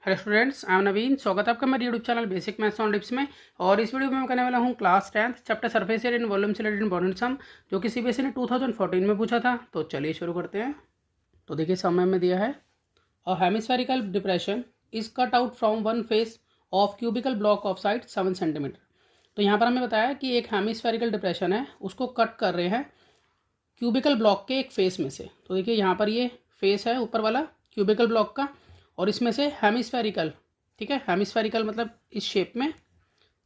Hello students, I am Naveen. स्वागत है आपका मेरे YouTube channel basic maths on tips में। और इस वीडियो में मैं करने वाला हूँ class 10th chapter surface area and volume related important sums, जो कि सीबीएसई ने 2014 में पूछा था। तो चलिए शुरू करते हैं। तो देखिए सम में दिया है, a hemispherical depression is cut out from one face of cubical block of side 7 centimetre. तो यहाँ पर हमें बताया कि एक हेमिस्फेरिकल डिप्रेशन है, उसको कट कर रहे हैं क्यूबिकल ब्लॉक के एक फेस में से। तो देखिए यहाँ पर ये फेस है ऊपर वाला क्यूबिकल ब्लॉक का, और इसमें से हेमिस्फेरिकल, ठीक है, हेमिस्फेरिकल मतलब इस शेप में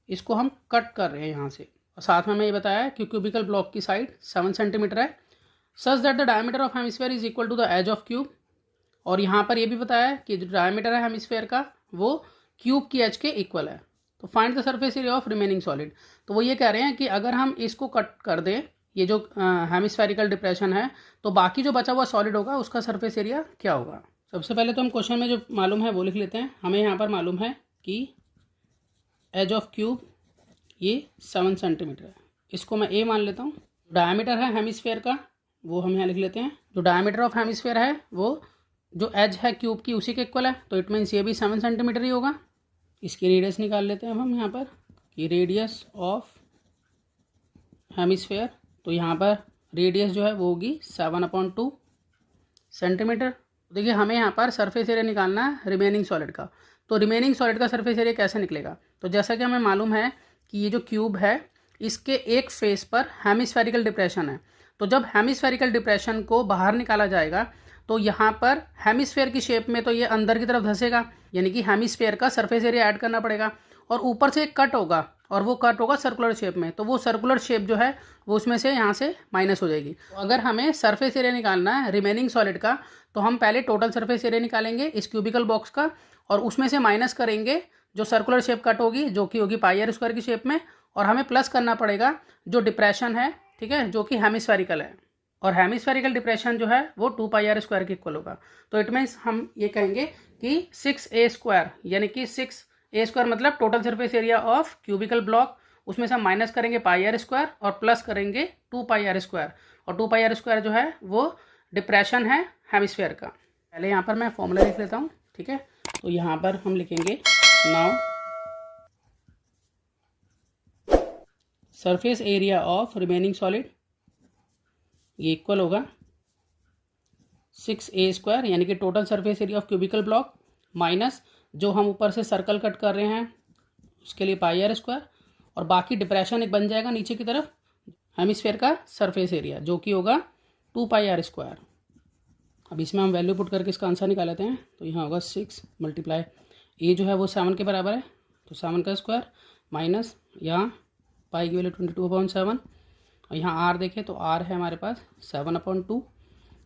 इसको हम कट कर रहे हैं यहाँ से। और साथ में हमें ये बताया है कि क्यूबिकल ब्लॉक की साइड 7 सेंटीमीटर है, such that the diameter of hemisphere is equal to the edge of cube. और यहाँ पर ये भी बताया है कि जो डायमीटर है हेमिस्फेयर का वो क्यूब की एज के इक्वल है। तो find the surface area of remaining solid. तो वो ये कह रहे हैं कि अगर हम इसको कट कर दें, ये जो हेमिस्फेरिकल डिप्रेशन है, तो बाकी जो बचा हुआ सॉलिड होगा उसका सरफेस एरिया क्या होगा। सबसे पहले तो हम क्वेश्चन में जो मालूम है वो लिख लेते हैं। हमें यहाँ पर मालूम है कि एज ऑफ क्यूब ये 7 सेंटीमीटर है, इसको मैं ए मान लेता हूँ। डायमीटर है हेमिस्फेयर का वो हम यहाँ लिख लेते हैं। जो डायमीटर ऑफ हेमिस्फेयर है वो जो एज है क्यूब की उसी के इक्वल है, तो इट मीन्स ये भी 7 सेंटीमीटर ही होगा। इसकी रेडियस निकाल लेते हैं अब हम यहाँ पर कि रेडियस ऑफ हेमिस्फेयर, तो यहाँ पर रेडियस जो है वो होगी 7/2 सेंटीमीटर। देखिए हमें यहाँ पर सरफेस एरिया निकालना है रिमेनिंग सॉलिड का। तो रिमेनिंग सॉलिड का सरफेस एरिया कैसे निकलेगा, तो जैसा कि हमें मालूम है कि ये जो क्यूब है इसके एक फेस पर हेमिस्फेरिकल डिप्रेशन है। तो जब हेमिस्फेरिकल डिप्रेशन को बाहर निकाला जाएगा तो यहाँ पर हेमिस्फेयर की शेप में तो ये अंदर की तरफ धंसेगा, यानी कि हेमिस्फेयर का सरफेस एरिया ऐड करना पड़ेगा। और ऊपर से एक कट होगा, और वो कट होगा सर्कुलर शेप में, तो वो सर्कुलर शेप जो है वो उसमें से यहाँ से माइनस हो जाएगी। तो अगर हमें सरफेस एरिया निकालना है रिमेनिंग सॉलिड का, तो हम पहले टोटल सरफेस एरिया निकालेंगे इस क्यूबिकल बॉक्स का, और उसमें से माइनस करेंगे जो सर्कुलर शेप कट होगी, जो कि होगी पाई आर स्क्वायर की शेप में, और हमें प्लस करना पड़ेगा जो डिप्रेशन है, ठीक है, जो कि हेमिस्फेरिकल है। और हेमिस्फेरिकल डिप्रेशन जो है वो 2 पाई आर स्क्वायर के इक्वल होगा। तो इट मीन्स हम ये कहेंगे कि 6a² यानी कि 6a² मतलब total surface area of cubical block, उसमें से हम माइनस करेंगे पाई आर स्क्वायर और प्लस करेंगे 2 पाई आर स्क्वायर। और 2 पाई आर स्क्वायर जो है वो डिप्रेशन है हेमिस्फेयर का। पहले यहाँ पर मैं फॉर्मूला लिख लेता हूँ, ठीक है। तो यहाँ पर हम लिखेंगे now surface area of remaining solid ये इक्वल होगा 6a² यानी कि total surface area of cubical block minus जो हम ऊपर से सर्कल कट कर रहे हैं उसके लिए पाई आर स्क्वायर, और बाकी डिप्रेशन एक बन जाएगा नीचे की तरफ हेमिस्फेयर का सरफेस एरिया, जो कि होगा 2 पाई आर स्क्वायर। अब इसमें हम वैल्यू पुट करके इसका आंसर निकाल लेते हैं। तो यहाँ होगा 6 मल्टीप्लाई ए जो है वो 7 के बराबर है, तो 7 का स्क्वायर माइनस यहाँ पाई की वैल्यू 22/7, और यहाँ आर देखें तो आर है हमारे पास 7/2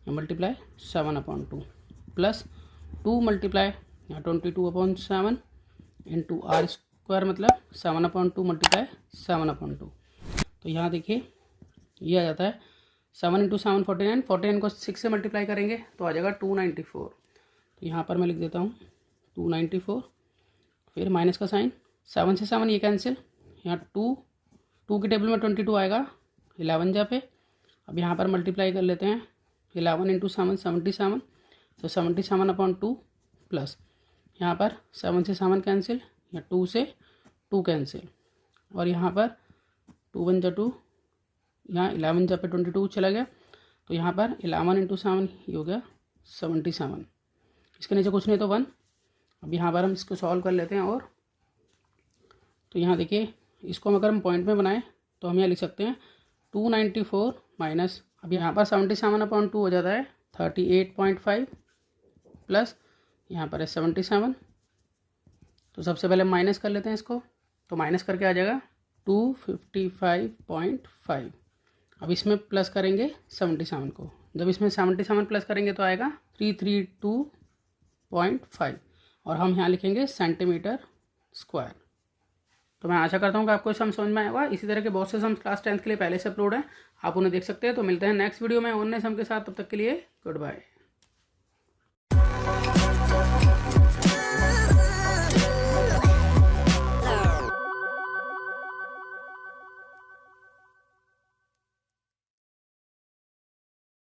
मल्टीप्लाई 7/2 प्लस 2 मल्टीप्लाई यहाँ 22/7 इंटू आर स्क्वायर मतलब 7/2 मल्टीप्लाई 7/2। तो यहाँ देखिए ये आ जाता है 7 × 7 49, 49 को 6 से मल्टीप्लाई करेंगे तो आ जाएगा 294। तो यहाँ पर मैं लिख देता हूँ 294, फिर माइनस का साइन, 7 से 7 ये कैंसिल, यहाँ 2 के टेबल में 22 आएगा 11 जा पे। अब यहाँ पर मल्टीप्लाई कर लेते हैं 11 × 7 77, तो 77/2 प्लस यहाँ पर 7 से 7 कैंसिल, या 2 से 2 कैंसिल, और यहाँ पर 2 1 जा 2, यहाँ 11 जा पे 22 चला गया, तो यहाँ पर 11 × 7 ये हो गया 77। इसके नीचे कुछ नहीं तो 1। अब यहाँ पर हम इसको सॉल्व कर लेते हैं। और तो यहाँ देखिए इसको अगर हम पॉइंट में बनाएं तो हम यहाँ लिख सकते हैं 294 माइनस, अब यहाँ पर 77/2 हो जाता है 38.5 प्लस यहाँ पर है 77। तो सबसे पहले माइनस कर लेते हैं इसको, तो माइनस करके आ जाएगा 255.5। अब इसमें प्लस करेंगे 77 को, जब इसमें 77 प्लस करेंगे तो आएगा 332.5, और हम यहाँ लिखेंगे सेंटीमीटर स्क्वायर। तो मैं आशा करता हूँ कि आपको सम समझ में आएगा। इसी तरह के बहुत से सम क्लास 10th के लिए पहले से अपलोड हैं, आप उन्हें देख सकते हैं। तो मिलते हैं नेक्स्ट वीडियो में और नए सम के साथ, तब तक के लिए गुड बाय।